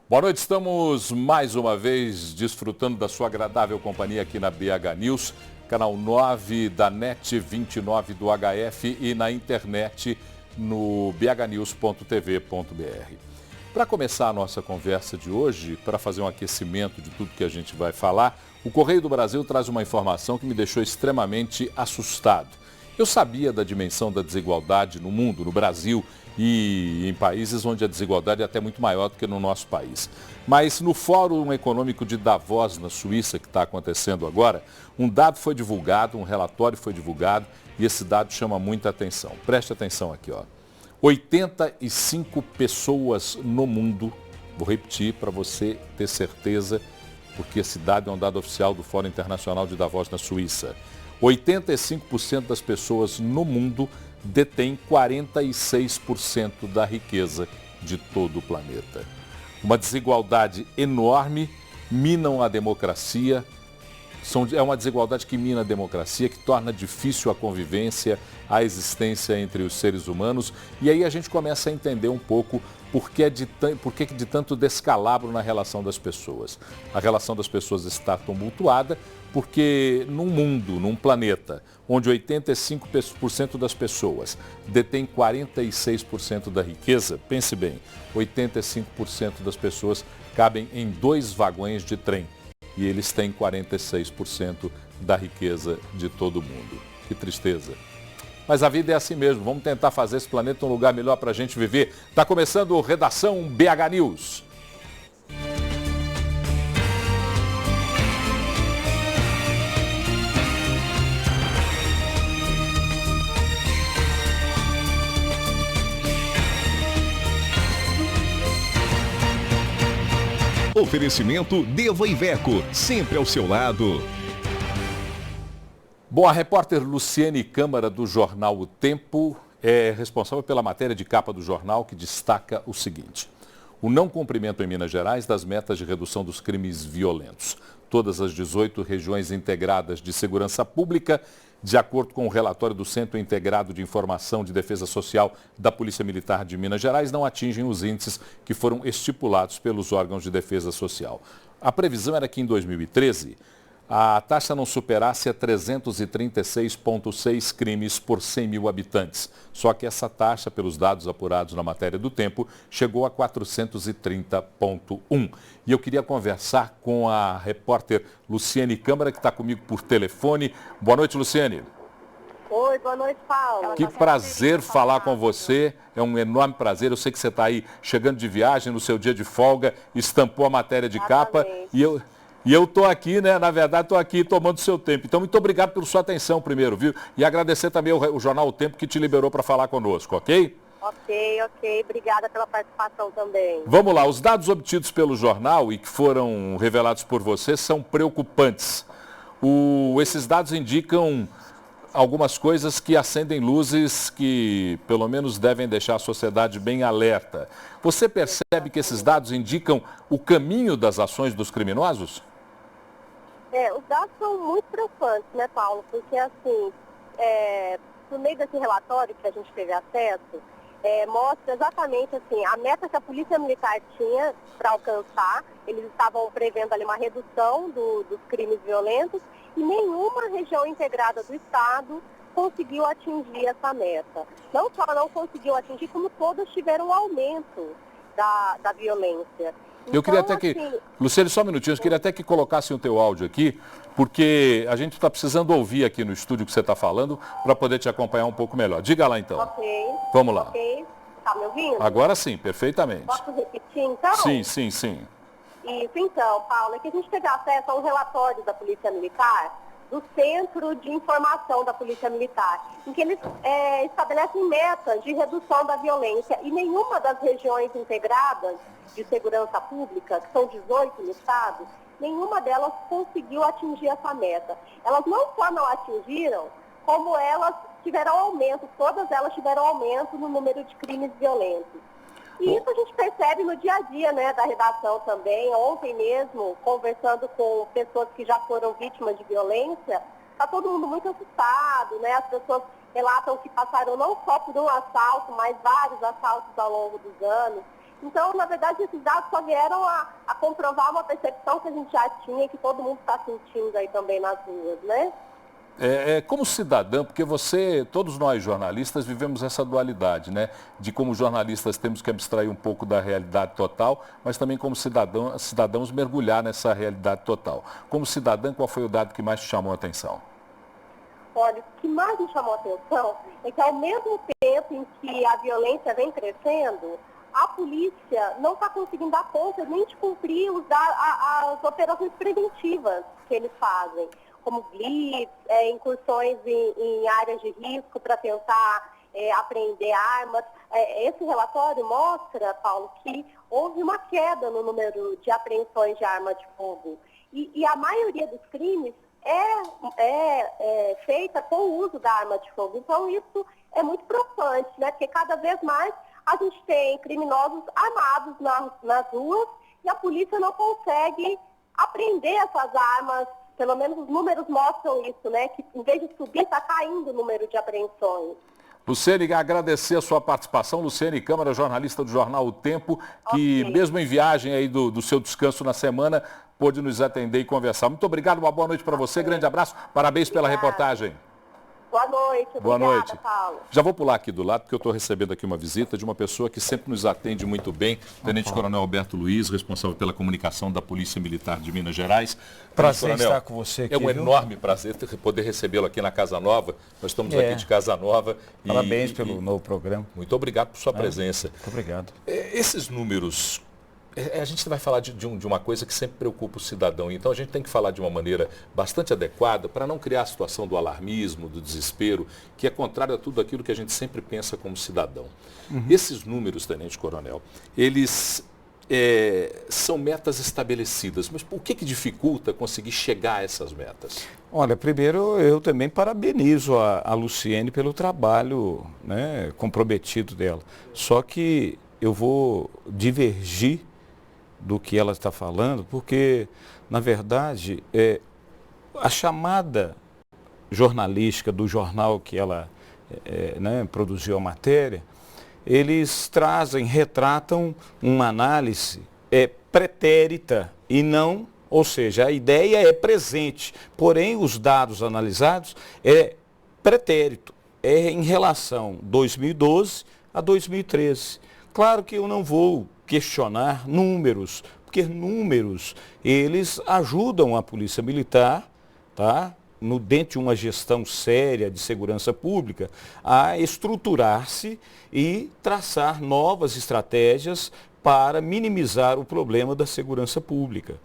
Boa noite, estamos mais uma vez desfrutando da sua agradável companhia aqui na BH News, canal 9 da NET 29 do HF e na internet no bhnews.tv.br. Para começar a nossa conversa de hoje, para fazer um aquecimento de tudo que a gente vai falar, o Correio do Brasil traz uma informação que me deixou extremamente assustado. Eu sabia da dimensão da desigualdade no mundo, no Brasil e em países onde a desigualdade é até muito maior do que no nosso país. Mas no Fórum Econômico de Davos, na Suíça, que está acontecendo agora, um dado foi divulgado, um relatório foi divulgado e esse dado chama muita atenção. Preste atenção aqui, ó. 85 pessoas no mundo, vou repetir para você ter certeza, porque esse dado é um dado oficial do Fórum Internacional de Davos, na Suíça. 85% das pessoas no mundo detêm 46% da riqueza de todo o planeta. Uma desigualdade enorme, minam a democracia. É uma desigualdade que mina a democracia, que torna difícil a convivência, a existência entre os seres humanos. E aí a gente começa a entender um pouco por que de tanto descalabro na relação das pessoas. A relação das pessoas está tumultuada porque num mundo, num planeta, onde 85% das pessoas detêm 46% da riqueza, pense bem, 85% das pessoas cabem em 2 vagões de trem. E eles têm 46% da riqueza de todo mundo. Que tristeza. Mas a vida é assim mesmo. Vamos tentar fazer esse planeta um lugar melhor para a gente viver. Está começando o Redação BH News. Oferecimento Deva Iveco, sempre ao seu lado. Bom, a repórter Luciene Câmara, do jornal O Tempo, é responsável pela matéria de capa do jornal, que destaca o seguinte: o não cumprimento em Minas Gerais das metas de redução dos crimes violentos. Todas as 18 regiões integradas de segurança pública, de acordo com o relatório do Centro Integrado de Informação de Defesa Social da Polícia Militar de Minas Gerais, não atingem os índices que foram estipulados pelos órgãos de defesa social. A previsão era que em 2013 a taxa não superasse a 336,6 crimes por 100 mil habitantes. Só que essa taxa, pelos dados apurados na matéria do Tempo, chegou a 430,1. E eu queria conversar com a repórter Luciene Câmara, que está comigo por telefone. Boa noite, Luciene. Oi, boa noite, Paulo. Que prazer falar com você, é um enorme prazer. Eu sei que você está aí chegando de viagem, no seu dia de folga, estampou a matéria de capa e eu estou aqui, né? Na verdade, estou aqui tomando seu tempo. Então, muito obrigado pela sua atenção primeiro, viu? E agradecer também o jornal O Tempo que te liberou para falar conosco, ok? Ok. Obrigada pela participação também. Vamos lá, os dados obtidos pelo jornal e que foram revelados por você são preocupantes. Esses dados indicam algumas coisas que acendem luzes que, pelo menos, devem deixar a sociedade bem alerta. Você percebe que esses dados indicam o caminho das ações dos criminosos? Os dados são muito preocupantes, né, Paulo? Porque, assim, no meio desse relatório que a gente teve acesso, mostra exatamente, assim, a meta que a Polícia Militar tinha para alcançar. Eles estavam prevendo ali uma redução dos crimes violentos e nenhuma região integrada do Estado conseguiu atingir essa meta. Não só não conseguiu atingir, como todas tiveram um aumento da violência. Eu queria até que, Luciane, só um minutinho, eu queria até que colocassem o teu áudio aqui, porque a gente está precisando ouvir aqui no estúdio o que você está falando, para poder te acompanhar um pouco melhor. Diga lá então. Ok. Vamos lá. Ok. Está me ouvindo? Agora sim, perfeitamente. Posso repetir então? Sim. Isso então, Paulo, é que a gente teve acesso a um relatório da Polícia Militar, do Centro de Informação da Polícia Militar, em que eles estabelecem metas de redução da violência e nenhuma das regiões integradas de segurança pública, que são 18 no estado, nenhuma delas conseguiu atingir essa meta. Elas não só não atingiram, como elas tiveram aumento, todas elas tiveram aumento no número de crimes violentos. E isso a gente percebe no dia a dia, né, da redação também. Ontem mesmo, conversando com pessoas que já foram vítimas de violência, está todo mundo muito assustado, né? As pessoas relatam que passaram não só por um assalto, mas vários assaltos ao longo dos anos. Então, na verdade, esses dados só vieram a comprovar uma percepção que a gente já tinha e que todo mundo está sentindo aí também nas ruas, né? Como cidadão, porque todos nós jornalistas vivemos essa dualidade, né? De como jornalistas temos que abstrair um pouco da realidade total, mas também como cidadãos mergulhar nessa realidade total. Como cidadã, qual foi o dado que mais te chamou a atenção? Olha, o que mais me chamou a atenção é que ao mesmo tempo em que a violência vem crescendo, a polícia não está conseguindo dar conta nem de cumprir as operações preventivas que eles fazem, como blitz, incursões em áreas de risco para tentar apreender armas. Esse relatório mostra, Paulo, que houve uma queda no número de apreensões de arma de fogo. E a maioria dos crimes é feita com o uso da arma de fogo. Então, isso é muito preocupante, né? Porque cada vez mais a gente tem criminosos armados nas ruas e a polícia não consegue apreender essas armas. Pelo menos os números mostram isso, né? Que em vez de subir, está caindo o número de apreensões. Luciene, agradecer a sua participação. Luciene Câmara, jornalista do jornal O Tempo, que mesmo em viagem aí do seu descanso na semana, pôde nos atender e conversar. Muito obrigado, uma boa noite para você, grande abraço, parabéns pela reportagem. Boa noite, obrigada, boa noite. Paulo. Já vou pular aqui do lado, porque eu estou recebendo aqui uma visita de uma pessoa que sempre nos atende muito bem, Tenente Coronel Alberto Luiz, responsável pela comunicação da Polícia Militar de Minas Gerais. Prazer estar com você aqui. É um enorme prazer poder recebê-lo aqui na Casa Nova. Nós estamos aqui de Casa Nova. Parabéns pelo novo programa. Muito obrigado por sua presença. Muito obrigado. Esses números... A gente vai falar de uma coisa que sempre preocupa o cidadão. Então, a gente tem que falar de uma maneira bastante adequada para não criar a situação do alarmismo, do desespero, que é contrário a tudo aquilo que a gente sempre pensa como cidadão. Esses números, Tenente Coronel, eles são metas estabelecidas. Mas o que dificulta conseguir chegar a essas metas? Olha, primeiro eu também parabenizo a Luciene pelo trabalho, né, comprometido dela. Só que eu vou divergir do que ela está falando, porque, na verdade, a chamada jornalística do jornal que ela produziu a matéria, eles retratam uma análise pretérita e não, ou seja, a ideia é presente, porém os dados analisados é pretérito, é em relação 2012 a 2013. Claro que eu não vou questionar números, porque números, eles ajudam a Polícia Militar, tá? Dentro de uma gestão séria de segurança pública, a estruturar-se e traçar novas estratégias para minimizar o problema da segurança pública.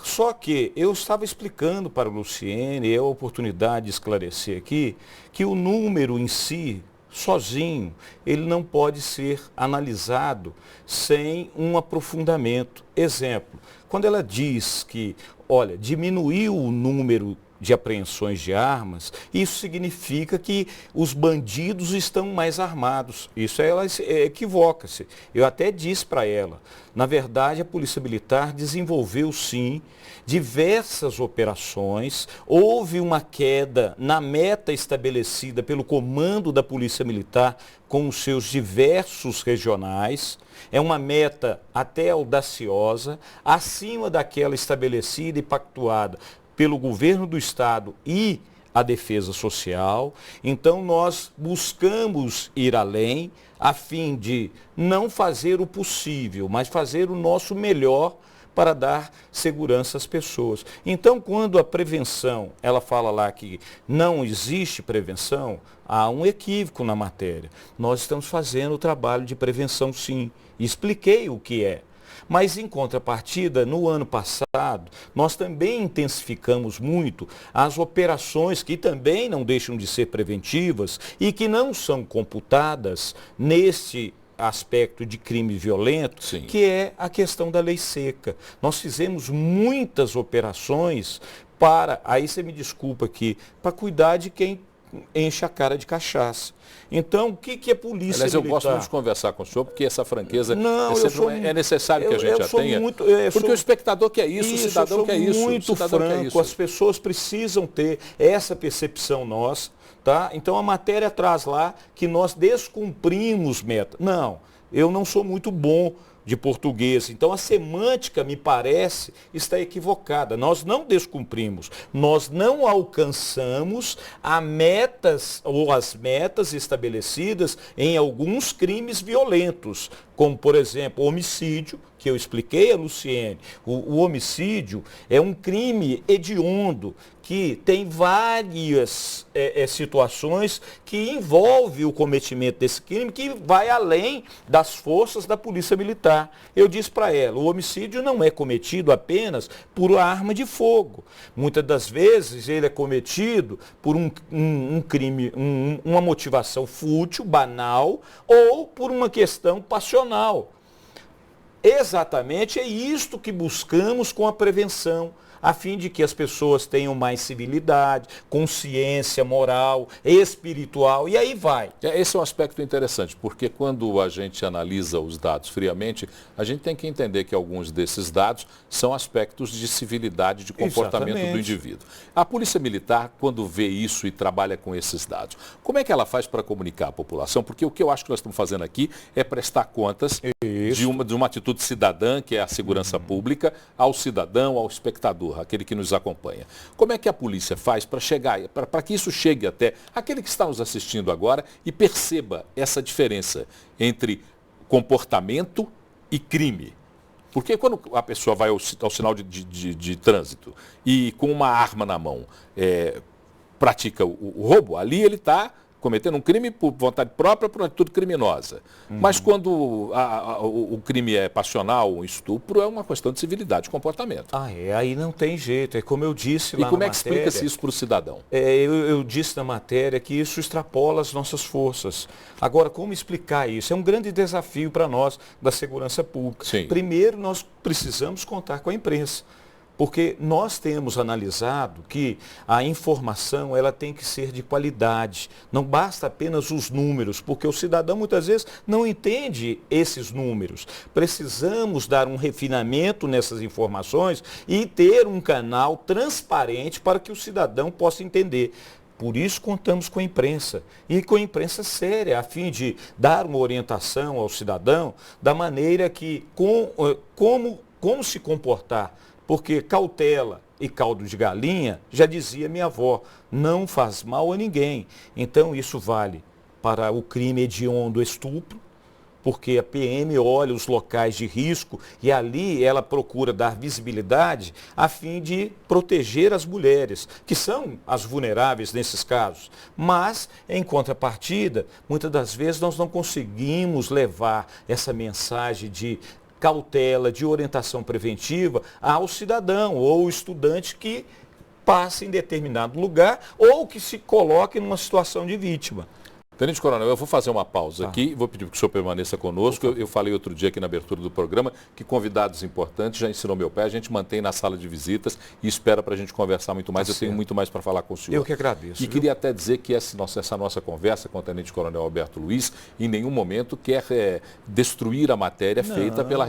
Só que eu estava explicando para o Luciene, é a oportunidade de esclarecer aqui, que o número em si, sozinho, ele não pode ser analisado sem um aprofundamento. Exemplo, quando ela diz que, olha, diminuiu o número de apreensões de armas, isso significa que os bandidos estão mais armados. Isso ela equivoca-se. Eu até disse para ela, na verdade a Polícia Militar desenvolveu sim diversas operações, houve uma queda na meta estabelecida pelo comando da Polícia Militar com os seus diversos regionais, é uma meta até audaciosa, acima daquela estabelecida e pactuada pelo governo do estado e a defesa social. Então nós buscamos ir além a fim de não fazer o possível, mas fazer o nosso melhor para dar segurança às pessoas. Então, quando a prevenção, ela fala lá que não existe prevenção, há um equívoco na matéria. Nós estamos fazendo o trabalho de prevenção sim. Expliquei o que é. Mas, em contrapartida, no ano passado, nós também intensificamos muito as operações que também não deixam de ser preventivas e que não são computadas neste aspecto de crime violento, sim, que é a questão da lei seca. Nós fizemos muitas operações para, aí você me desculpa aqui, para cuidar de quem enche a cara de cachaça. Então, o que é polícia militar? Eu gosto muito de conversar com o senhor, porque essa franqueza é necessário que a gente já tenha. Porque o espectador quer isso, o cidadão quer isso. Muito franco, as pessoas precisam ter essa percepção nossa. Tá? Então, a matéria traz lá que nós descumprimos meta. Não, eu não sou muito bom de português. Então a semântica, me parece, está equivocada. Nós não descumprimos, nós não alcançamos as metas estabelecidas em alguns crimes violentos, como, por exemplo, homicídio, que eu expliquei a Luciene. O homicídio é um crime hediondo, que tem várias situações que envolvem o cometimento desse crime, que vai além das forças da Polícia Militar. Eu disse para ela, o homicídio não é cometido apenas por arma de fogo. Muitas das vezes ele é cometido por um crime, uma motivação fútil, banal, ou por uma questão passional. Exatamente é isto que buscamos com a prevenção, a fim de que as pessoas tenham mais civilidade, consciência moral, espiritual, e aí vai. Esse é um aspecto interessante, porque quando a gente analisa os dados friamente, a gente tem que entender que alguns desses dados são aspectos de civilidade, de comportamento do indivíduo. A Polícia Militar, quando vê isso e trabalha com esses dados, como é que ela faz para comunicar à população? Porque o que eu acho que nós estamos fazendo aqui é prestar contas de uma atitude cidadã, que é a segurança pública, ao cidadão, ao espectador, aquele que nos acompanha. Como é que a polícia faz para chegar, para que isso chegue até aquele que está nos assistindo agora e perceba essa diferença entre comportamento e crime? Porque quando a pessoa vai ao sinal de trânsito e com uma arma na mão pratica o roubo, ali ele está cometendo um crime por vontade própria, por uma atitude criminosa. Mas quando o crime é passional, um estupro, é uma questão de civilidade, de comportamento. Aí não tem jeito, é como eu disse lá na matéria. E como é que explica-se isso para o cidadão? Eu disse na matéria que isso extrapola as nossas forças. Agora, como explicar isso? É um grande desafio para nós da segurança pública. Sim. Primeiro, nós precisamos contar com a imprensa. Porque nós temos analisado que a informação ela tem que ser de qualidade. Não basta apenas os números, porque o cidadão muitas vezes não entende esses números. Precisamos dar um refinamento nessas informações e ter um canal transparente para que o cidadão possa entender. Por isso contamos com a imprensa, e com a imprensa séria, a fim de dar uma orientação ao cidadão da maneira que, como se comportar. Porque cautela e caldo de galinha, já dizia minha avó, não faz mal a ninguém. Então isso vale para o crime hediondo estupro, porque a PM olha os locais de risco e ali ela procura dar visibilidade a fim de proteger as mulheres, que são as vulneráveis nesses casos. Mas, em contrapartida, muitas das vezes nós não conseguimos levar essa mensagem de cautela, de orientação preventiva ao cidadão ou estudante que passe em determinado lugar ou que se coloque numa situação de vítima. Tenente Coronel, eu vou fazer uma pausa aqui, vou pedir que o senhor permaneça conosco. Eu falei outro dia aqui na abertura do programa que convidados importantes, já ensinou meu pé, a gente mantém na sala de visitas e espera para a gente conversar muito mais. Eu tenho muito mais para falar com o senhor. Eu que agradeço. E queria até dizer que essa nossa conversa com o Tenente Coronel Alberto Luiz, em nenhum momento quer destruir a matéria feita pela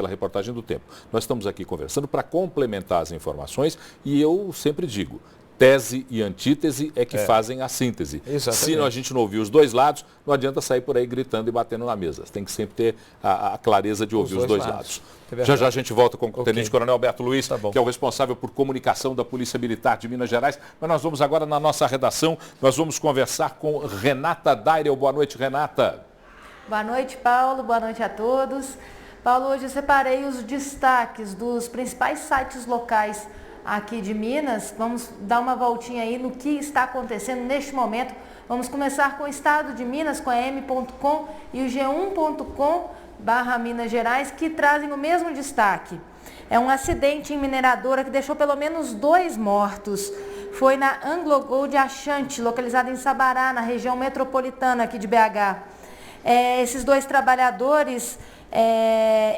reportagem do Tempo. Nós estamos aqui conversando para complementar as informações e eu sempre digo, tese e antítese é que fazem a síntese. Exatamente. Se a gente não ouvir os dois lados, não adianta sair por aí gritando e batendo na mesa. Tem que sempre ter a clareza de ouvir os dois lados. Já a gente volta com o Tenente Coronel Alberto Luiz, que é o responsável por comunicação da Polícia Militar de Minas Gerais. Mas nós vamos agora na nossa redação, nós vamos conversar com Renata Dairel. Boa noite, Renata. Boa noite, Paulo. Boa noite a todos. Paulo, hoje eu separei os destaques dos principais sites locais aqui de Minas. Vamos dar uma voltinha aí no que está acontecendo neste momento. Vamos começar com o estado de Minas, com a m.com e o g1.com/Minas Gerais, que trazem o mesmo destaque. É um acidente em mineradora que deixou pelo menos 2 mortos. Foi na Anglo Gold Achante, localizada em Sabará, na região metropolitana aqui de BH. Esses 2 trabalhadores,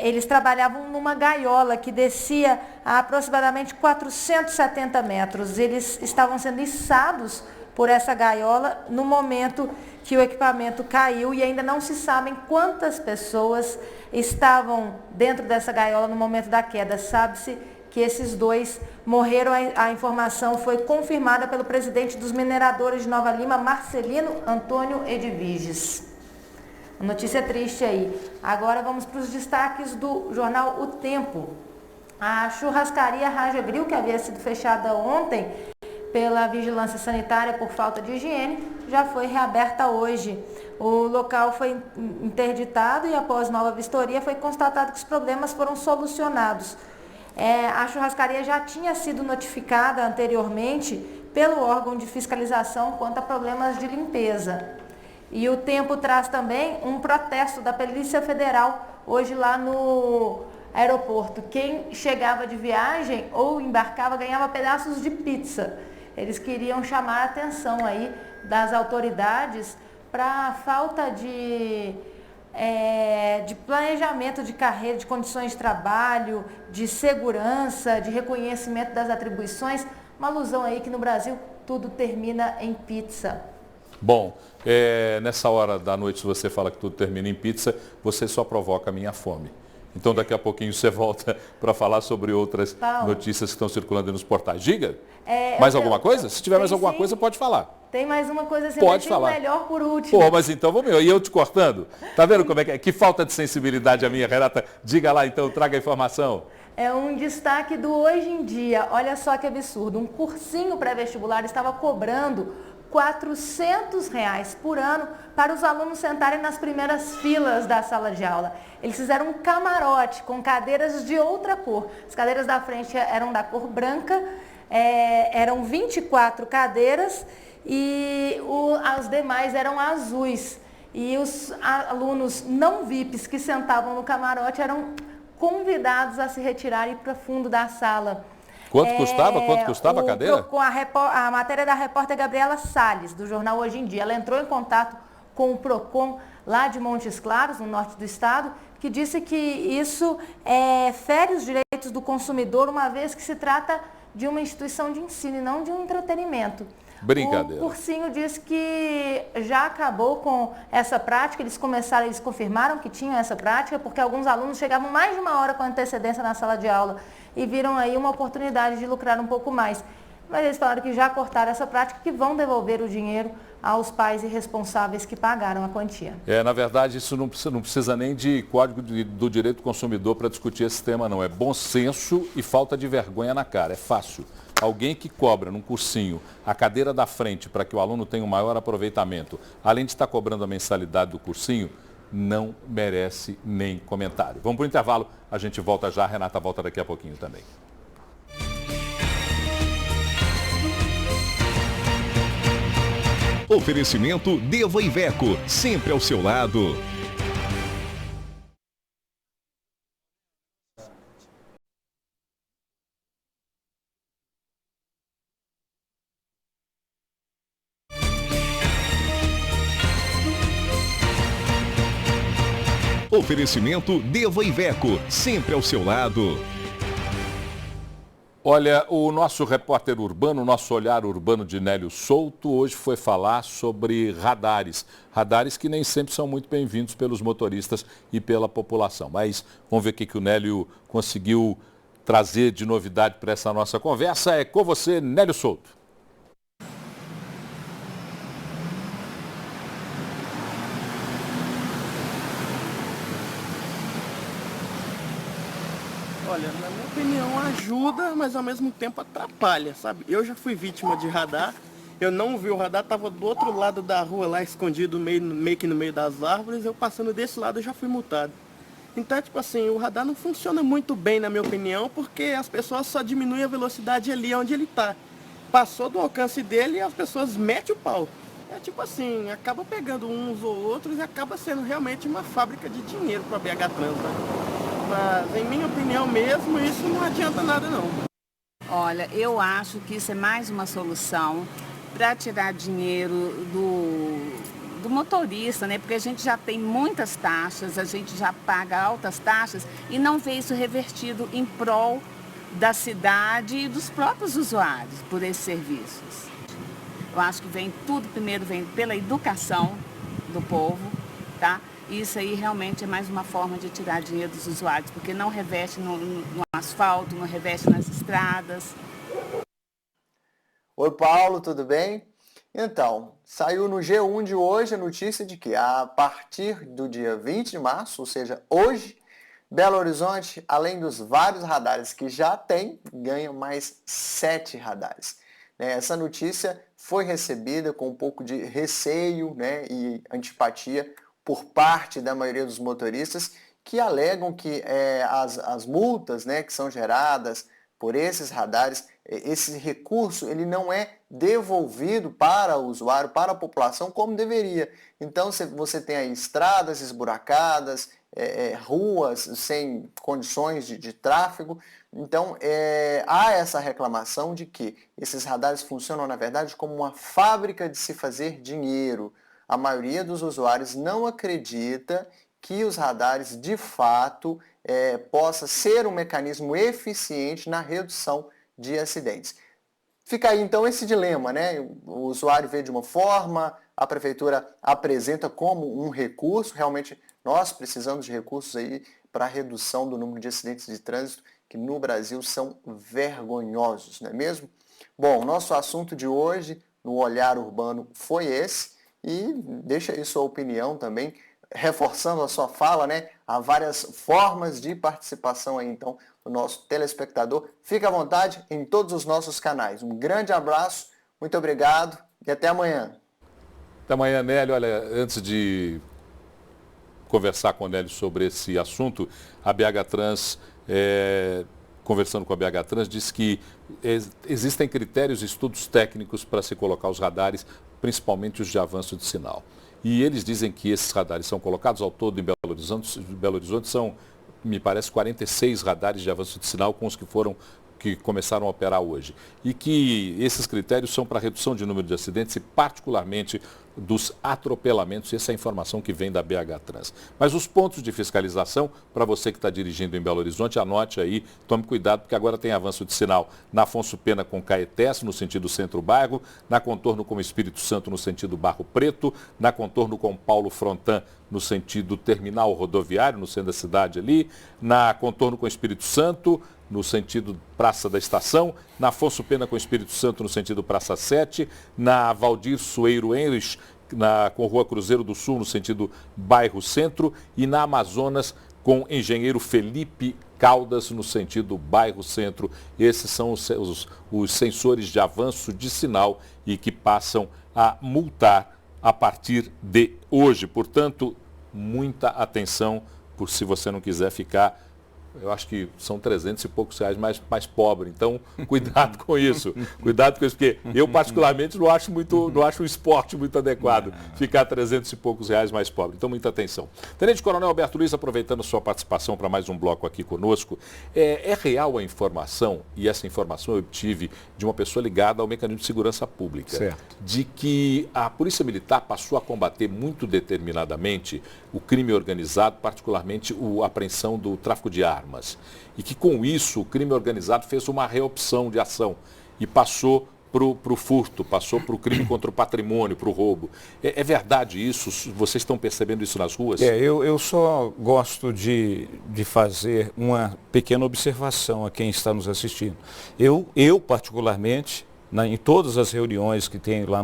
eles trabalhavam numa gaiola que descia a aproximadamente 470 metros. Eles estavam sendo içados por essa gaiola no momento que o equipamento caiu e ainda não se sabem quantas pessoas estavam dentro dessa gaiola no momento da queda. Sabe-se que esses 2 morreram. A informação foi confirmada pelo presidente dos mineradores de Nova Lima, Marcelino Antônio Edviges. Notícia triste aí. Agora vamos para os destaques do jornal O Tempo. A churrascaria Raja Grill, que havia sido fechada ontem pela vigilância sanitária por falta de higiene, já foi reaberta hoje. O local foi interditado e após nova vistoria foi constatado que os problemas foram solucionados. A churrascaria já tinha sido notificada anteriormente pelo órgão de fiscalização quanto a problemas de limpeza. E o Tempo traz também um protesto da Polícia Federal hoje lá no aeroporto. Quem chegava de viagem ou embarcava ganhava pedaços de pizza. Eles queriam chamar a atenção aí das autoridades para a falta de planejamento de carreira, de condições de trabalho, de segurança, de reconhecimento das atribuições. Uma alusão aí que no Brasil tudo termina em pizza. Bom, nessa hora da noite, se você fala que tudo termina em pizza, você só provoca a minha fome. Então daqui a pouquinho você volta para falar sobre outras notícias que estão circulando nos portais. Diga, mais alguma coisa? Se tiver mais alguma coisa, pode falar. Tem mais uma coisa assim, pode falar. O melhor por último. Pô, mas então vamos ver. E eu te cortando? Tá vendo como é que é? Que falta de sensibilidade a minha, Renata. Diga lá então, traga a informação. É um destaque do Hoje em Dia. Olha só que absurdo. Um cursinho pré-vestibular estava cobrando R$400 por ano para os alunos sentarem nas primeiras filas da sala de aula. Eles fizeram um camarote com cadeiras de outra cor. As cadeiras da frente eram da cor branca, eram 24 cadeiras e as demais eram azuis. E os alunos não VIPs que sentavam no camarote eram convidados a se retirarem para o fundo da sala. Quanto custava a cadeira? Com a matéria da repórter Gabriela Salles, do jornal Hoje em Dia. Ela entrou em contato com o PROCON lá de Montes Claros, no norte do estado, que disse que isso fere os direitos do consumidor, uma vez que se trata de uma instituição de ensino e não de um entretenimento. Brincadeira. O cursinho disse que já acabou com essa prática, eles confirmaram que tinham essa prática, porque alguns alunos chegavam mais de uma hora com antecedência na sala de aula e viram aí uma oportunidade de lucrar um pouco mais. Mas eles falaram que já cortaram essa prática e que vão devolver o dinheiro aos pais irresponsáveis que pagaram a quantia. Na verdade, isso não precisa nem de Código do Direito do Consumidor para discutir esse tema, não. É bom senso e falta de vergonha na cara. É fácil. Alguém que cobra num cursinho a cadeira da frente para que o aluno tenha um maior aproveitamento, além de estar cobrando a mensalidade do cursinho, não merece nem comentário. Vamos para o intervalo, a gente volta já, a Renata volta daqui a pouquinho também. Oferecimento Deva Iveco, sempre ao seu lado. Oferecimento Deva Iveco, sempre ao seu lado. Olha, o nosso repórter urbano, o nosso olhar urbano de Nélio Souto, hoje foi falar sobre radares. Radares que nem sempre são muito bem-vindos pelos motoristas e pela população. Mas vamos ver o que o Nélio conseguiu trazer de novidade para essa nossa conversa. É com você, Nélio Souto. Olha, na minha opinião ajuda, mas ao mesmo tempo atrapalha, sabe? Eu já fui vítima de radar, eu não vi o radar, estava do outro lado da rua lá, escondido meio que no meio das árvores, eu passando desse lado eu já fui multado. Então, tipo assim, o radar não funciona muito bem, na minha opinião, porque as pessoas só diminuem a velocidade ali onde ele está. Passou do alcance dele e as pessoas metem o pau. É tipo assim, acaba pegando uns ou outros e acaba sendo realmente uma fábrica de dinheiro para a BH Trans, né? Mas, em minha opinião mesmo, isso não adianta nada não. Olha, eu acho que isso é mais uma solução para tirar dinheiro do motorista, né? Porque a gente já tem muitas taxas, a gente já paga altas taxas e não vê isso revertido em prol da cidade e dos próprios usuários por esses serviços. Eu acho que primeiro vem pela educação do povo, tá? Isso aí realmente é mais uma forma de tirar dinheiro dos usuários, porque não reveste no asfalto, não reveste nas estradas. Oi, Paulo, tudo bem? Então, saiu no G1 de hoje a notícia de que a partir do dia 20 de março, ou seja, hoje, Belo Horizonte, além dos vários radares que já tem, ganha mais 7 radares. Essa notícia foi recebida com um pouco de receio, né, e antipatia por parte da maioria dos motoristas que alegam que as multas, né, que são geradas por esses radares, esse recurso ele não é devolvido para o usuário, para a população como deveria. Então você tem aí estradas esburacadas, ruas sem condições de tráfego. Então, há essa reclamação de que esses radares funcionam, na verdade, como uma fábrica de se fazer dinheiro. A maioria dos usuários não acredita que os radares, de fato, possa ser um mecanismo eficiente na redução de acidentes. Fica aí, então, esse dilema, né? O usuário vê de uma forma, a prefeitura apresenta como um recurso. Realmente, nós precisamos de recursos aí para a redução do número de acidentes de trânsito, que no Brasil são vergonhosos, não é mesmo? Bom, nosso assunto de hoje, no Olhar Urbano, foi esse. E deixa aí sua opinião também, reforçando a sua fala, né? Há várias formas de participação aí, então, do nosso telespectador. Fique à vontade em todos os nossos canais. Um grande abraço, muito obrigado e até amanhã. Até amanhã, Nélio. Olha, antes de conversar com o Nélio sobre esse assunto, a BH Trans, conversando com a BH Trans, disse que existem critérios e estudos técnicos para se colocar os radares, principalmente os de avanço de sinal. E eles dizem que esses radares são colocados ao todo em Belo Horizonte são, me parece, 46 radares de avanço de sinal com os que começaram a operar hoje. E que esses critérios são para redução de número de acidentes e particularmente dos atropelamentos. Essa é a informação que vem da BH Trans. Mas os pontos de fiscalização, para você que está dirigindo em Belo Horizonte, anote aí, tome cuidado, porque agora tem avanço de sinal na Afonso Pena com Caetés, no sentido centro-bairro, na contorno com Espírito Santo, no sentido Barro Preto, na contorno com Paulo Frontan, no sentido terminal rodoviário, no centro da cidade ali, na contorno com Espírito Santo, no sentido Praça da Estação, na Afonso Pena com Espírito Santo, no sentido Praça 7, na Valdir Sueiro Henrich, com Rua Cruzeiro do Sul, no sentido Bairro Centro, e na Amazonas com Engenheiro Felipe Caldas, no sentido Bairro Centro. Esses são os sensores de avanço de sinal e que passam a multar a partir de hoje. Portanto, muita atenção, por se você não quiser ficar, eu acho que são 300 e poucos reais mais pobre. Então, cuidado com isso. Cuidado com isso, porque eu particularmente não acho um esporte muito adequado ficar 300 e poucos reais mais pobre. Então, muita atenção. Tenente Coronel Alberto Luiz, aproveitando a sua participação para mais um bloco aqui conosco, é real a informação, e essa informação eu obtive de uma pessoa ligada ao mecanismo de segurança pública, certo, de que a Polícia Militar passou a combater muito determinadamente o crime organizado, particularmente a apreensão do tráfico de armas. E que com isso o crime organizado fez uma reopção de ação e passou para o furto, passou para o crime contra o patrimônio, para o roubo. É verdade isso? Vocês estão percebendo isso nas ruas? Eu só gosto de fazer uma pequena observação a quem está nos assistindo. Eu particularmente, em todas as reuniões que tem lá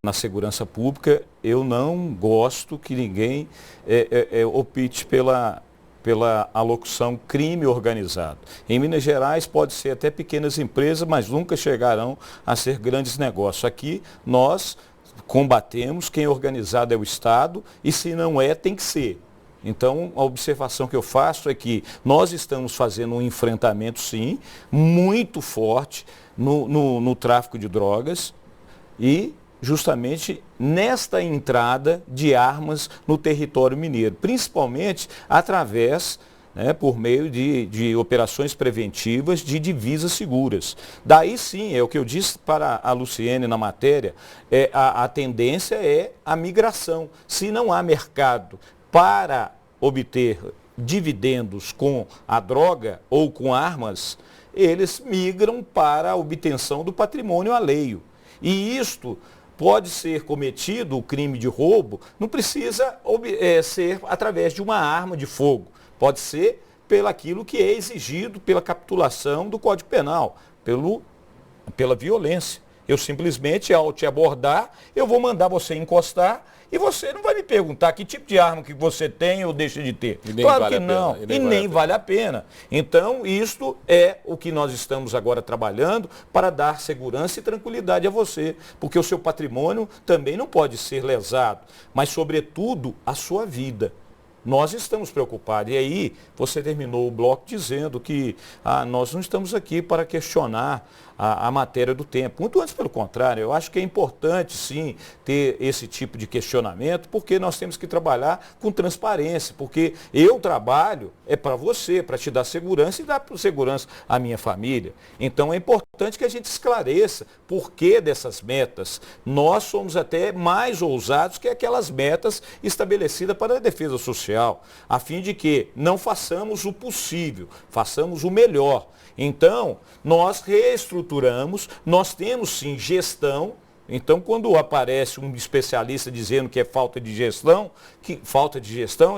na segurança pública, eu não gosto que ninguém opte pela alocução crime organizado. Em Minas Gerais pode ser até pequenas empresas, mas nunca chegarão a ser grandes negócios. Aqui nós combatemos, quem é organizado é o Estado e se não é, tem que ser. Então, a observação que eu faço é que nós estamos fazendo um enfrentamento, sim, muito forte no tráfico de drogas e justamente nesta entrada de armas no território mineiro, principalmente através, por meio de operações preventivas de divisas seguras. Daí sim, é o que eu disse para a Luciene na matéria, a tendência é a migração. Se não há mercado para obter dividendos com a droga ou com armas, eles migram para a obtenção do patrimônio alheio. E isto pode ser cometido, o crime de roubo, não precisa ser através de uma arma de fogo. Pode ser pelaquilo que é exigido pela capitulação do Código Penal, pela violência. Eu simplesmente, ao te abordar, eu vou mandar você encostar e você não vai me perguntar que tipo de arma que você tem ou deixa de ter. Claro que não, e nem vale a pena. Então, isto é o que nós estamos agora trabalhando para dar segurança e tranquilidade a você, porque o seu patrimônio também não pode ser lesado, mas, sobretudo, a sua vida. Nós estamos preocupados. E aí, você terminou o bloco dizendo que nós não estamos aqui para questionar a matéria do tempo. Muito antes, pelo contrário, eu acho que é importante, sim, ter esse tipo de questionamento, porque nós temos que trabalhar com transparência, porque eu trabalho para você, para te dar segurança e dar segurança à minha família. Então, é importante que a gente esclareça por que dessas metas. Nós somos até mais ousados que aquelas metas estabelecidas para a defesa social, a fim de que não façamos o possível, façamos o melhor. Então, nós reestruturamos, nós temos sim gestão. Então, quando aparece um especialista dizendo que é falta de gestão,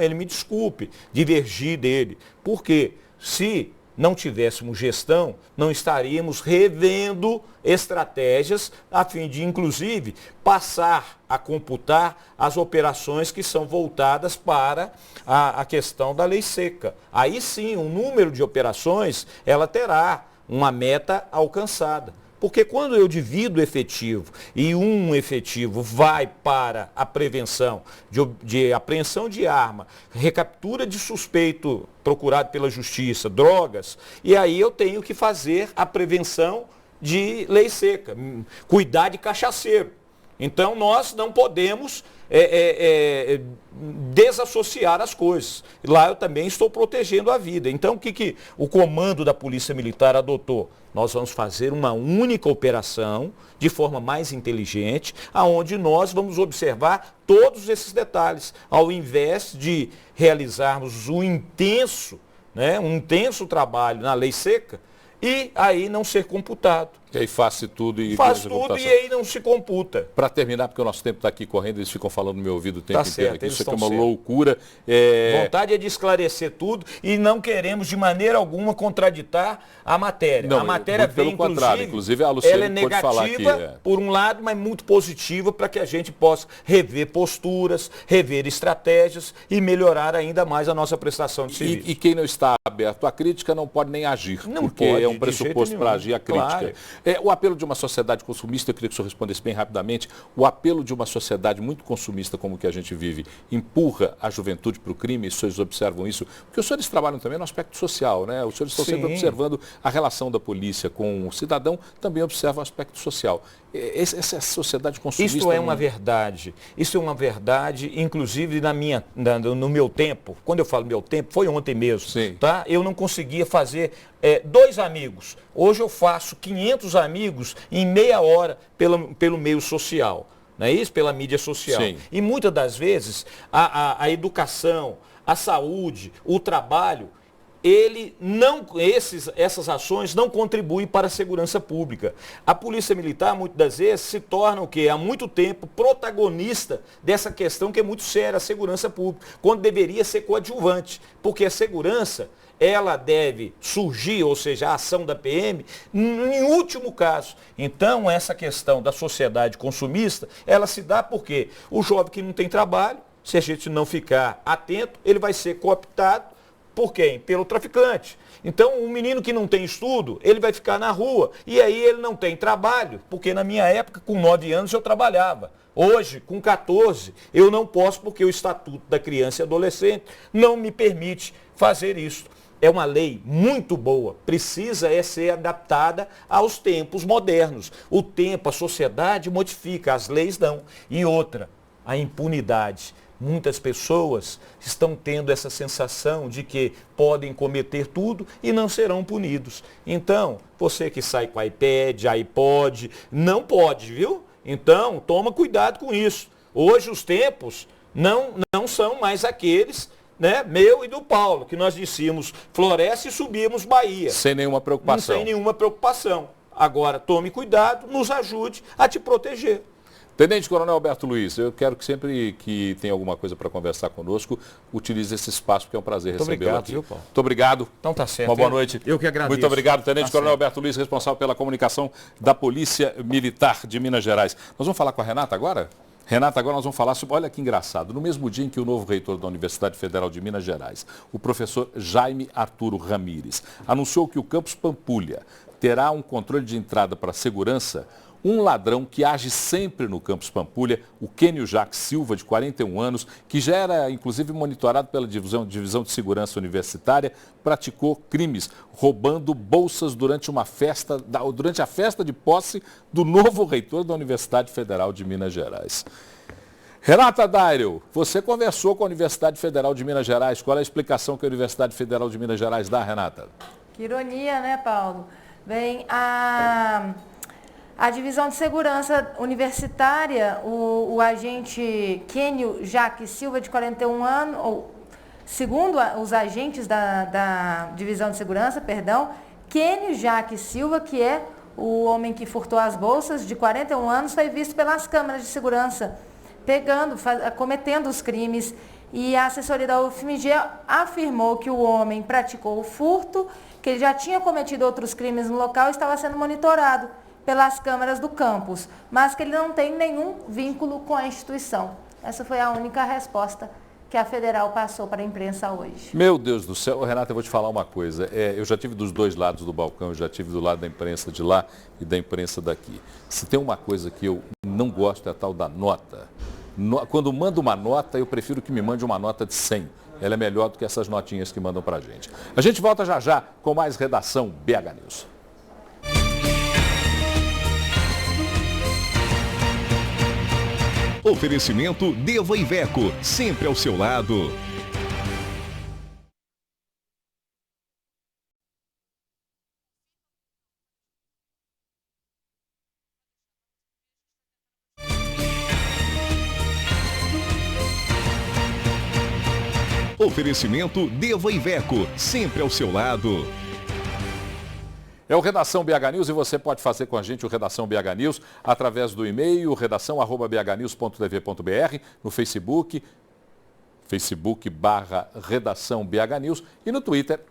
ele me desculpe, divergir dele. Porque se não tivéssemos gestão, não estaríamos revendo estratégias a fim de, inclusive, passar a computar as operações que são voltadas para a questão da lei seca. Aí sim, o número de operações, ela terá uma meta alcançada. Porque quando eu divido o efetivo e um efetivo vai para a prevenção de apreensão de arma, recaptura de suspeito procurado pela justiça, drogas, e aí eu tenho que fazer a prevenção de lei seca, cuidar de cachaceiro. Então nós não podemos desassociar as coisas. Lá eu também estou protegendo a vida. Então o que o comando da Polícia Militar adotou? Nós vamos fazer uma única operação de forma mais inteligente, aonde nós vamos observar todos esses detalhes, ao invés de realizarmos um intenso trabalho na lei seca e aí não ser computado. E aí faz tudo e aí não se computa. Para terminar, porque o nosso tempo está aqui correndo, eles ficam falando no meu ouvido o tempo inteiro. Certo, isso aqui é uma loucura. Vontade é de esclarecer tudo e não queremos de maneira alguma contraditar a matéria. Não, a matéria vem, inclusive a Luciane ela é negativa, por um lado, mas muito positiva para que a gente possa rever posturas, rever estratégias e melhorar ainda mais a nossa prestação de serviço. E quem não está aberto à crítica não pode nem agir, porque é um pressuposto para agir a crítica. Claro. O apelo de uma sociedade consumista, eu queria que o senhor respondesse bem rapidamente, o apelo de uma sociedade muito consumista como que a gente vive, empurra a juventude para o crime, os senhores observam isso? Porque os senhores trabalham também no aspecto social, né? Os senhores estão sempre observando a relação da polícia com o cidadão, também observam o aspecto social. Essa sociedade consumista... Isso é uma verdade, inclusive no meu tempo, quando eu falo meu tempo, foi ontem mesmo, tá? Eu não conseguia fazer 2 amigos. Hoje eu faço 500 amigos em meia hora pelo meio social, não é isso? Pela mídia social. Sim. E muitas das vezes a educação, a saúde, o trabalho, essas ações não contribuem para a segurança pública. A Polícia Militar, muitas das vezes, se torna há muito tempo, protagonista dessa questão que é muito séria, a segurança pública, quando deveria ser coadjuvante, porque a segurança, ela deve surgir, ou seja, a ação da PM, em último caso. Então, essa questão da sociedade consumista, ela se dá porque o jovem que não tem trabalho, se a gente não ficar atento, ele vai ser cooptado. Por quem? Pelo traficante. Então, um menino que não tem estudo, ele vai ficar na rua. E aí ele não tem trabalho, porque na minha época, com 9 anos, eu trabalhava. Hoje, com 14, eu não posso, porque o Estatuto da Criança e Adolescente não me permite fazer isso. É uma lei muito boa, precisa ser adaptada aos tempos modernos. O tempo, a sociedade modifica, as leis não. E outra, a impunidade. Muitas pessoas estão tendo essa sensação de que podem cometer tudo e não serão punidos. Então, você que sai com iPad, iPod, não pode, viu? Então, toma cuidado com isso. Hoje os tempos não são mais aqueles, né, meu e do Paulo, que nós descíamos Floresta e subíamos Bahia. Sem nenhuma preocupação. Sem nenhuma preocupação. Agora, tome cuidado, nos ajude a te proteger. Tenente Coronel Alberto Luiz, eu quero que sempre que tem alguma coisa para conversar conosco, utilize esse espaço, porque é um prazer recebê-lo aqui. Viu, Paulo? Muito obrigado. Então tá certo. Uma boa noite. Eu que agradeço. Muito obrigado, Tenente Tá Coronel certo. Alberto Luiz, responsável pela comunicação da Polícia Militar de Minas Gerais. Nós vamos falar com a Renata agora? Renata, agora nós vamos falar sobre, olha que engraçado, no mesmo dia em que o novo reitor da Universidade Federal de Minas Gerais, o professor Jaime Arturo Ramires, anunciou que o campus Pampulha terá um controle de entrada para segurança, um ladrão que age sempre no campus Pampulha, o Kênio Jacques Silva, de 41 anos, que já era inclusive monitorado pela Divisão de Segurança Universitária, praticou crimes, roubando bolsas durante a festa de posse do novo reitor da Universidade Federal de Minas Gerais. Renata Dairel, você conversou com a Universidade Federal de Minas Gerais. Qual é a explicação que a Universidade Federal de Minas Gerais dá, Renata? Que ironia, né, Paulo? Bem, a Divisão de Segurança Universitária, o agente Kênio Jacques Silva, de 41 anos, segundo os agentes da Divisão de Segurança, Kênio Jacques Silva, que é o homem que furtou as bolsas, de 41 anos, foi visto pelas câmeras de segurança, cometendo os crimes. E a assessoria da UFMG afirmou que o homem praticou o furto, que ele já tinha cometido outros crimes no local e estava sendo monitorado pelas câmeras do campus, mas que ele não tem nenhum vínculo com a instituição. Essa foi a única resposta que a Federal passou para a imprensa hoje. Meu Deus do céu, Renata, eu vou te falar uma coisa. Eu já tive dos dois lados do balcão, eu já tive do lado da imprensa de lá e da imprensa daqui. Se tem uma coisa que eu não gosto é a tal da nota. Quando mando uma nota, eu prefiro que me mande uma nota de 100. Ela é melhor do que essas notinhas que mandam para a gente. A gente volta já já com mais redação BH News. Oferecimento Deva Iveco, sempre ao seu lado. Oferecimento Deva Iveco, sempre ao seu lado. É o Redação BH News e você pode fazer com a gente o Redação BH News através do e-mail redação@bhnews.tv.br, no Facebook/Redação BH News e no Twitter,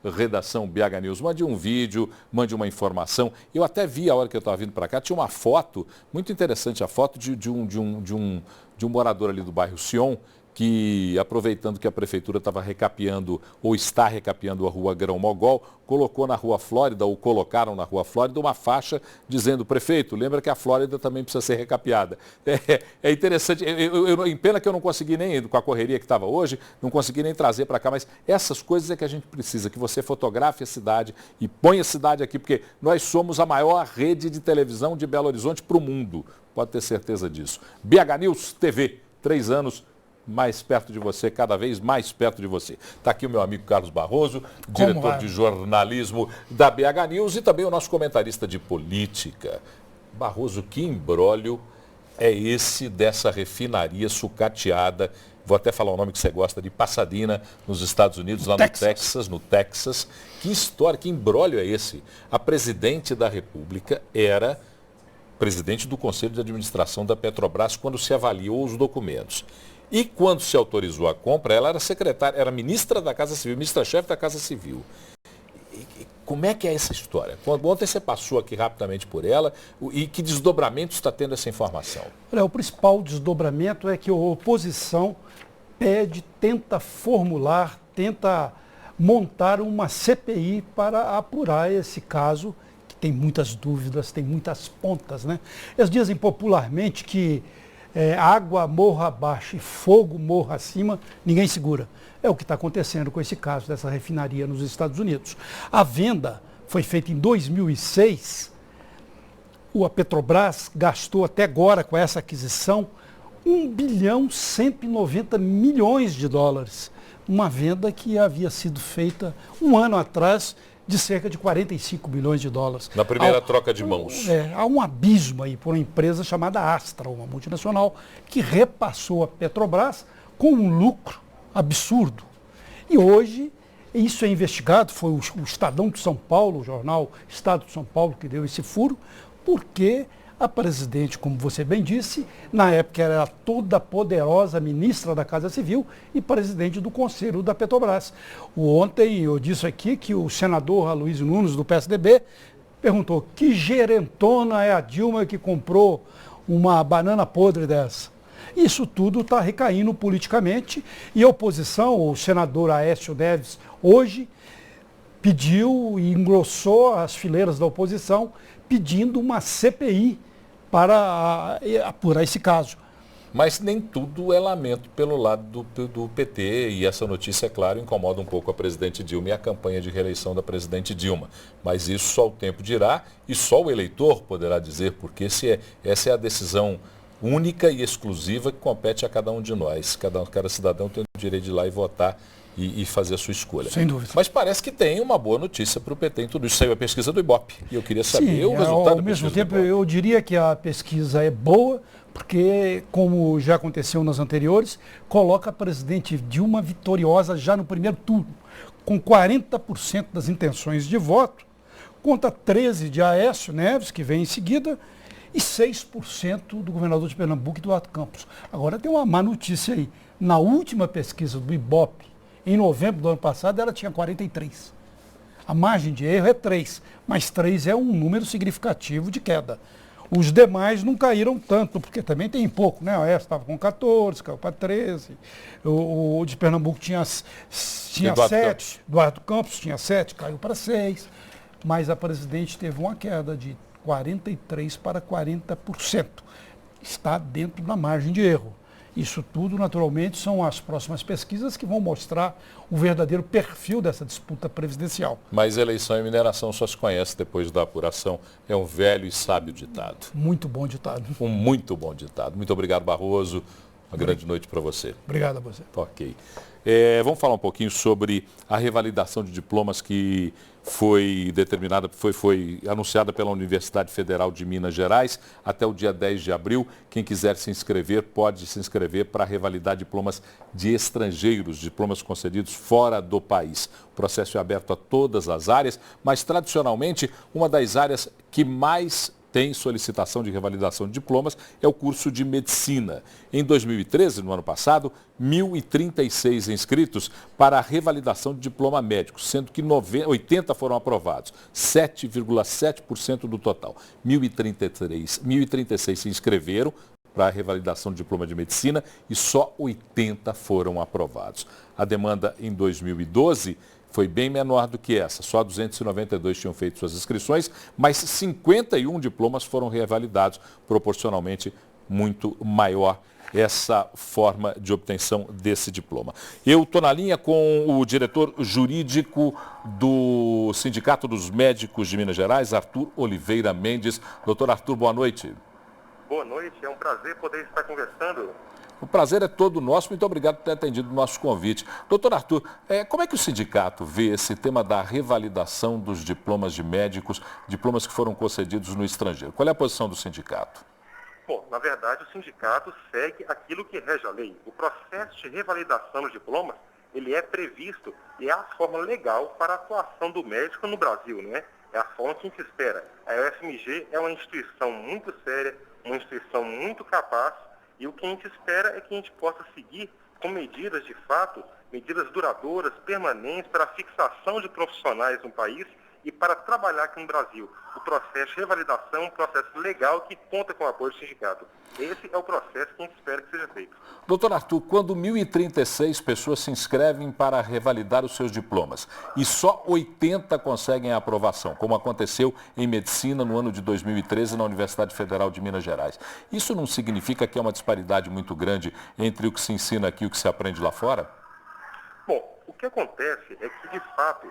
@Redação BH News. Mande um vídeo, mande uma informação. Eu até vi a hora que eu estava vindo para cá, tinha uma foto, muito interessante, a foto de um morador ali do bairro Sion, que, aproveitando que a prefeitura estava recapeando ou está recapeando a rua Grão Mogol, colocou na rua Flórida, ou colocaram na rua Flórida, uma faixa dizendo: prefeito, lembra que a Flórida também precisa ser recapeada. É interessante, em pena que eu não consegui nem, com a correria que estava hoje, não consegui nem trazer para cá, mas essas coisas é que a gente precisa, que você fotografe a cidade e ponha a cidade aqui, porque nós somos a maior rede de televisão de Belo Horizonte para o mundo, pode ter certeza disso. BH News TV, 3 anos, mais perto de você, cada vez mais perto de você. Está aqui o meu amigo Carlos Barroso, diretor de jornalismo da BH News e também o nosso comentarista de política. Barroso, que imbróglio é esse dessa refinaria sucateada, vou até falar o nome que você gosta, de Pasadena, nos Estados Unidos, lá no Texas. Que história, que imbróglio é esse? A presidente da República era presidente do Conselho de Administração da Petrobras quando se avaliou os documentos. E quando se autorizou a compra, ela era secretária, era ministra da Casa Civil, ministra-chefe da Casa Civil. Como é que é essa história? Ontem você passou aqui rapidamente por ela, e que desdobramento está tendo essa informação? Olha, o principal desdobramento é que a oposição tenta formular, tenta montar uma CPI para apurar esse caso, que tem muitas dúvidas, tem muitas pontas, né? Eles dizem popularmente que água morra abaixo e fogo morra acima, ninguém segura. É o que está acontecendo com esse caso dessa refinaria nos Estados Unidos. A venda foi feita em 2006, a Petrobras gastou até agora com essa aquisição $1,190 bilhões. Uma venda que havia sido feita um ano atrás de cerca de $45 bilhões. Na primeira troca de mãos. Há um abismo aí por uma empresa chamada Astra, uma multinacional, que repassou a Petrobras com um lucro absurdo. E hoje isso é investigado, foi o Estadão de São Paulo, o jornal Estado de São Paulo, que deu esse furo, porque A presidente, como você bem disse, na época era toda poderosa ministra da Casa Civil e presidente do Conselho da Petrobras. Ontem eu disse aqui que o senador Aloysio Nunes, do PSDB, perguntou: que gerentona é a Dilma que comprou uma banana podre dessa? Isso tudo está recaindo politicamente e a oposição, o senador Aécio Neves, hoje pediu e engrossou as fileiras da oposição, pedindo uma CPI para apurar esse caso. Mas nem tudo é lamento pelo lado do PT, e essa notícia, é claro, incomoda um pouco a presidente Dilma e a campanha de reeleição da presidente Dilma. Mas isso só o tempo dirá e só o eleitor poderá dizer, porque essa é a decisão única e exclusiva que compete a cada um de nós. Cada cidadão tem o direito de ir lá e votar e fazer a sua escolha. Sem dúvida. Mas parece que tem uma boa notícia para o PT em tudo isso. Saiu a pesquisa do Ibope e eu queria saber o resultado da pesquisa. Ao mesmo tempo, eu diria que a pesquisa é boa, porque, como já aconteceu nas anteriores, coloca a presidente Dilma vitoriosa já no primeiro turno, com 40% das intenções de voto, contra 13% de Aécio Neves, que vem em seguida, e 6% do governador de Pernambuco e do Eduardo Campos. Agora tem uma má notícia aí. Na última pesquisa do Ibope, em novembro do ano passado, ela tinha 43%. A margem de erro é 3%, mas 3% é um número significativo de queda. Os demais não caíram tanto, porque também tem pouco, né? O Aécio estava com 14%, caiu para 13%. O de Pernambuco tinha 7%, Eduardo Campos tinha 7%, caiu para 6%. Mas a presidente teve uma queda de 43% para 40%. Está dentro da margem de erro. Isso tudo, naturalmente, são as próximas pesquisas que vão mostrar o verdadeiro perfil dessa disputa presidencial. Mas eleição e mineração só se conhece depois da apuração. É um velho e sábio ditado. Muito bom ditado. Um muito bom ditado. Muito obrigado, Barroso. Uma grande noite para você. Obrigado a você. Ok. Vamos falar um pouquinho sobre a revalidação de diplomas que foi determinada, foi anunciada pela Universidade Federal de Minas Gerais até o dia 10 de abril. Quem quiser se inscrever, pode se inscrever para revalidar diplomas de estrangeiros, diplomas concedidos fora do país. O processo é aberto a todas as áreas, mas tradicionalmente uma das áreas que mais tem solicitação de revalidação de diplomas é o curso de medicina. Em 2013, no ano passado, 1.036 inscritos para a revalidação de diploma médico, sendo que 80 foram aprovados, 7,7% do total. 1.036 se inscreveram para a revalidação de diploma de medicina e só 80 foram aprovados. A demanda em 2012 foi bem menor do que essa, só 292 tinham feito suas inscrições, mas 51 diplomas foram revalidados, proporcionalmente muito maior essa forma de obtenção desse diploma. Eu estou na linha com o diretor jurídico do Sindicato dos Médicos de Minas Gerais, Arthur Oliveira Mendes. Doutor Arthur, boa noite. Boa noite, é um prazer poder estar conversando. O prazer é todo nosso, muito obrigado por ter atendido o nosso convite. Doutor Arthur, como é que o sindicato vê esse tema da revalidação dos diplomas de médicos, diplomas que foram concedidos no estrangeiro? Qual é a posição do sindicato? Bom, na verdade o sindicato segue aquilo que rege a lei. O processo de revalidação dos diplomas, ele é previsto e é a forma legal para a atuação do médico no Brasil, não é? É a forma que a gente espera. A UFMG é uma instituição muito séria, uma instituição muito capaz, e o que a gente espera é que a gente possa seguir com medidas de fato, medidas duradouras, permanentes, para a fixação de profissionais no país e para trabalhar aqui no Brasil. O processo de revalidação é um processo legal que conta com o apoio do sindicato. Esse é o processo que a gente espera que seja feito. Doutor Arthur, quando 1.036 pessoas se inscrevem para revalidar os seus diplomas e só 80 conseguem a aprovação, como aconteceu em medicina no ano de 2013 na Universidade Federal de Minas Gerais, isso não significa que é uma disparidade muito grande entre o que se ensina aqui e o que se aprende lá fora? Bom, o que acontece é que, de fato,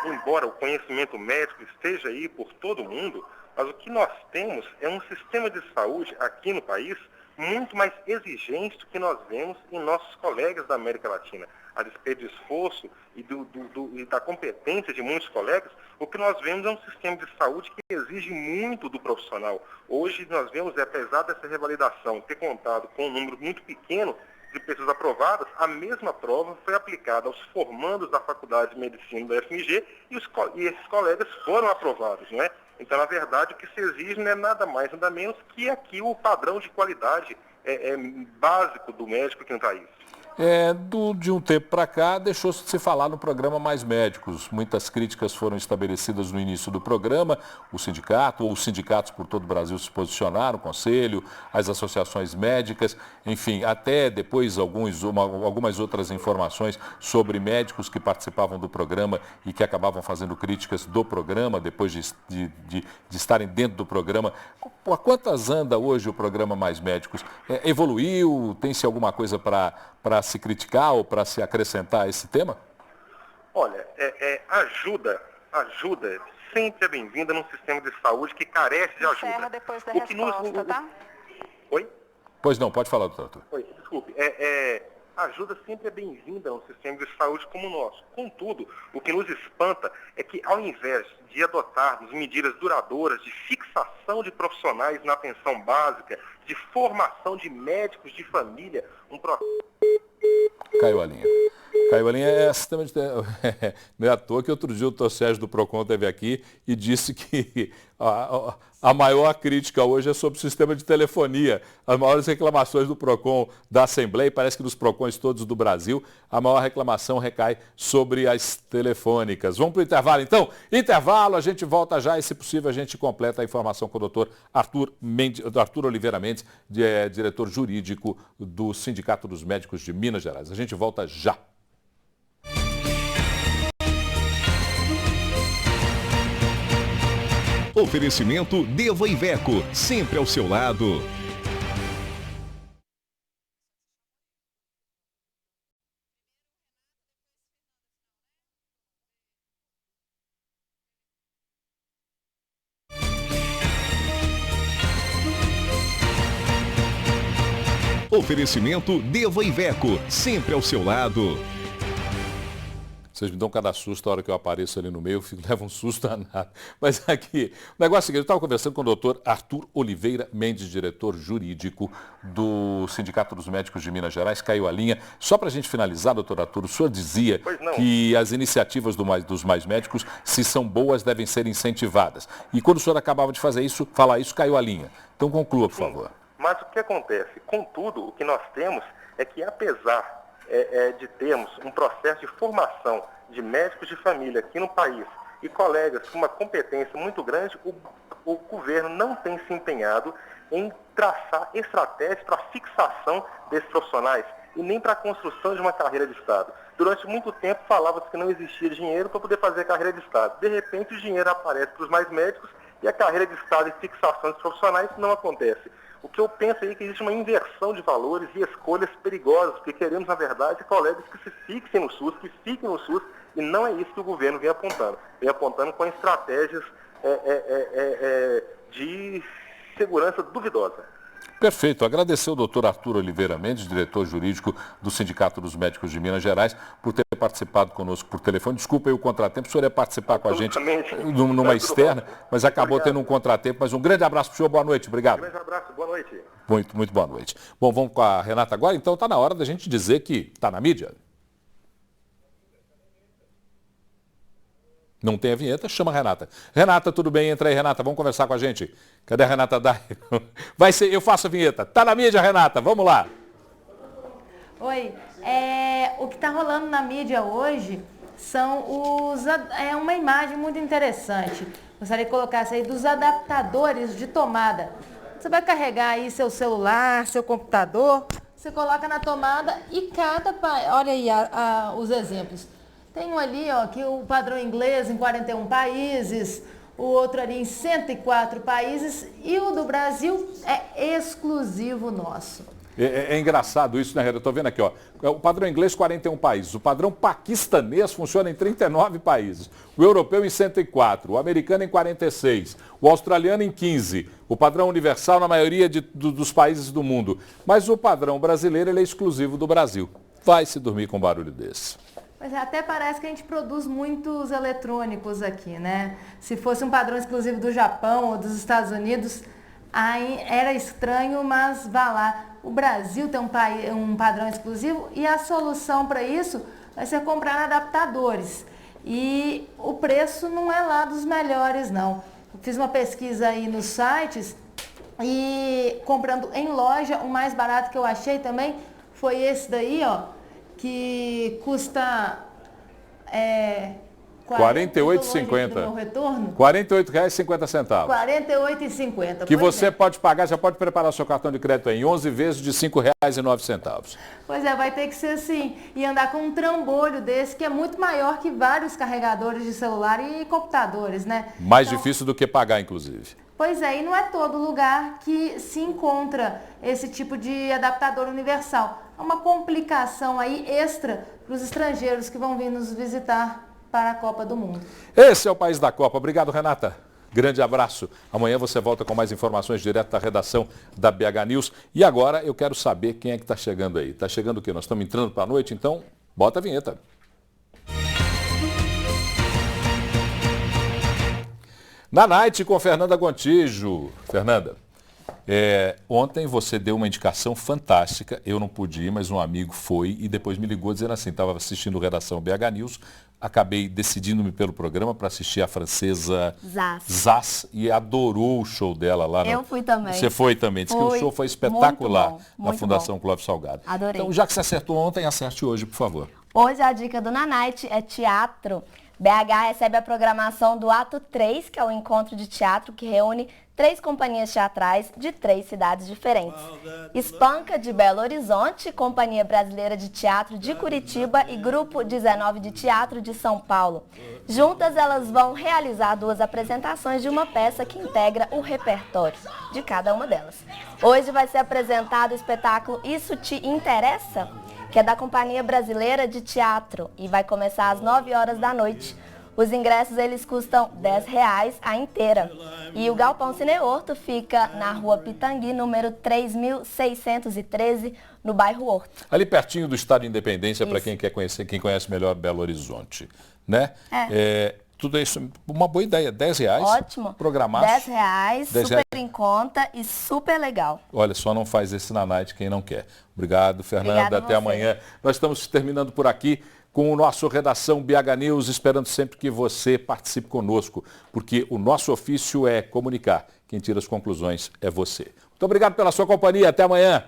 embora o conhecimento médico esteja aí por todo mundo, mas o que nós temos é um sistema de saúde aqui no país muito mais exigente do que nós vemos em nossos colegas da América Latina. A despeito do esforço e da competência de muitos colegas, o que nós vemos é um sistema de saúde que exige muito do profissional. Hoje nós vemos, apesar dessa revalidação ter contado com um número muito pequeno de pessoas aprovadas, a mesma prova foi aplicada aos formandos da Faculdade de Medicina da UFMG e esses colegas foram aprovados, não é? Então, na verdade, o que se exige não é nada mais, nada menos que aqui o padrão de qualidade básico do médico aqui no país. De um tempo para cá, deixou-se de se falar no programa Mais Médicos. Muitas críticas foram estabelecidas no início do programa. O sindicato, ou os sindicatos por todo o Brasil se posicionaram, o conselho, as associações médicas, enfim, até depois algumas outras informações sobre médicos que participavam do programa e que acabavam fazendo críticas do programa, depois de estarem dentro do programa. A quantas anda hoje o programa Mais Médicos? Evoluiu? Tem-se alguma coisa para se criticar ou para se acrescentar a esse tema? Olha, ajuda sempre é bem-vinda num sistema de saúde que carece de ajuda. Depois da resposta, tá? Oi? Pois não, pode falar, doutor. Oi, desculpe. Ajuda sempre é bem-vinda num sistema de saúde como o nosso. Contudo, o que nos espanta é que, ao invés de adotarmos medidas duradouras de fixação de profissionais na atenção básica, de formação de médicos de família, Caiu a linha. É sistema de... Não é à toa que outro dia o doutor Sérgio do PROCON esteve aqui e disse que a maior crítica hoje é sobre o sistema de telefonia. As maiores reclamações do PROCON da Assembleia, e parece que dos PROCONs todos do Brasil, a maior reclamação recai sobre as telefônicas. Vamos para o intervalo, então? Intervalo, a gente volta já e, se possível, a gente completa a informação com o doutor Arthur Oliveira Mendes, diretor jurídico do Sindicato dos Médicos de Minas Gerais. A gente volta já. Oferecimento Deva Iveco, sempre ao seu lado. Oferecimento Deva Iveco, sempre ao seu lado. Vocês me dão cada susto a hora que eu apareço ali no meio, levo um susto danado. Mas aqui, o negócio é o seguinte, eu estava conversando com o doutor Arthur Oliveira Mendes, diretor jurídico do Sindicato dos Médicos de Minas Gerais, caiu a linha. Só para a gente finalizar, doutor Arthur, o senhor dizia que as iniciativas dos Mais Médicos, se são boas, devem ser incentivadas. E quando o senhor acabava de falar isso, caiu a linha. Então conclua, por favor. Mas o que acontece? Contudo, o que nós temos é que, apesar de termos um processo de formação de médicos de família aqui no país e colegas com uma competência muito grande, o governo não tem se empenhado em traçar estratégias para a fixação desses profissionais e nem para a construção de uma carreira de Estado. Durante muito tempo falava-se que não existia dinheiro para poder fazer a carreira de Estado. De repente o dinheiro aparece para os mais médicos e a carreira de Estado e fixação de profissionais não acontece. O que eu penso aí é que existe uma inversão de valores e escolhas perigosas, porque queremos, na verdade, colegas que se fixem no SUS, que fiquem no SUS, e não é isso que o governo vem apontando. Vem apontando com estratégias de segurança duvidosa. Perfeito. Agradecer ao doutor Arthur Oliveira Mendes, diretor jurídico do Sindicato dos Médicos de Minas Gerais, por ter participado conosco por telefone. Desculpa aí o contratempo, o senhor ia participar com a gente numa externa, mas acabou tendo um contratempo. Mas um grande abraço para o senhor, boa noite, obrigado. Um grande abraço, boa noite. Muito boa noite. Bom, vamos com a Renata agora, então está na hora da gente dizer que está na mídia. Não tem a vinheta, chama a Renata. Renata, tudo bem? Entra aí, Renata, vamos conversar com a gente. Cadê a Renata Dai? Vai ser, eu faço a vinheta. Tá na mídia, Renata, vamos lá. Oi, o que está rolando na mídia hoje são uma imagem muito interessante. Gostaria que colocasse aí dos adaptadores de tomada. Você vai carregar aí seu celular, seu computador, você coloca na tomada e olha aí os exemplos. Tem um ali, ó, que o padrão inglês em 41 países, o outro ali em 104 países e o do Brasil é exclusivo nosso. É engraçado isso, né, Reda? Eu estou vendo aqui, ó. O padrão inglês, 41 países. O padrão paquistanês funciona em 39 países. O europeu em 104. O americano em 46. O australiano em 15. O padrão universal na maioria dos países do mundo. Mas o padrão brasileiro, ele é exclusivo do Brasil. Vai se dormir com um barulho desse. Mas até parece que a gente produz muitos eletrônicos aqui, né? Se fosse um padrão exclusivo do Japão ou dos Estados Unidos, aí era estranho, mas vá lá. O Brasil tem um padrão exclusivo e a solução para isso vai ser comprar adaptadores. E o preço não é lá dos melhores, não. fiz uma pesquisa aí nos sites e comprando em loja, o mais barato que eu achei também foi esse daí, ó, que custa... R$ 48,50. R$ 48,50. R$ 48,50. Que você pode pagar, já pode preparar seu cartão de crédito em 11 vezes de R$ 5,09. Pois é, vai ter que ser assim. E andar com um trambolho desse, que é muito maior que vários carregadores de celular e computadores, né? Mais difícil do que pagar, inclusive. Pois é, e não é todo lugar que se encontra esse tipo de adaptador universal. É uma complicação aí extra para os estrangeiros que vão vir nos visitar para a Copa do Mundo. Esse é o País da Copa. Obrigado, Renata. Grande abraço. Amanhã você volta com mais informações direto da redação da BH News. E agora eu quero saber quem é que está chegando aí. Está chegando o quê? Nós estamos entrando para a noite, então bota a vinheta. Na Night com Fernanda Gontijo. Fernanda, ontem você deu uma indicação fantástica. Eu não pude ir, mas um amigo foi e depois me ligou dizendo assim, estava assistindo o Redação BH News, acabei decidindo-me pelo programa para assistir a francesa Zaz e adorou o show dela lá. Eu fui também. Você foi também, disse que o show foi espetacular na Fundação Clóvis Salgado. Adorei. Então, já que você acertou ontem, acerte hoje, por favor. Hoje a dica do Nanite é teatro. BH recebe a programação do Ato 3, que é o encontro de teatro que reúne 3 companhias teatrais de 3 cidades diferentes. Espanca de Belo Horizonte, Companhia Brasileira de Teatro de Curitiba e Grupo 19 de Teatro de São Paulo. Juntas elas vão realizar 2 apresentações de uma peça que integra o repertório de cada uma delas. Hoje vai ser apresentado o espetáculo Isso Te Interessa?, que é da Companhia Brasileira de Teatro e vai começar às 9 horas da noite. Os ingressos eles custam R$10 a inteira. E o Galpão Cine Horto fica na Rua Pitangui, número 3613, no bairro Horto. Ali pertinho do Estádio de Independência, para quem quer conhecer, quem conhece melhor Belo Horizonte, né? Tudo isso, uma boa ideia, R$10. Ótimo. Programar. R$10, super em conta e super legal. Olha, só não faz esse na Night quem não quer. Obrigado, Fernanda. Obrigada até amanhã. Nós estamos terminando por aqui com o nosso Redação BH News, esperando sempre que você participe conosco, porque o nosso ofício é comunicar. Quem tira as conclusões é você. Muito obrigado pela sua companhia. Até amanhã.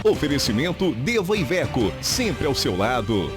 Oferecimento Deva Iveco, sempre ao seu lado.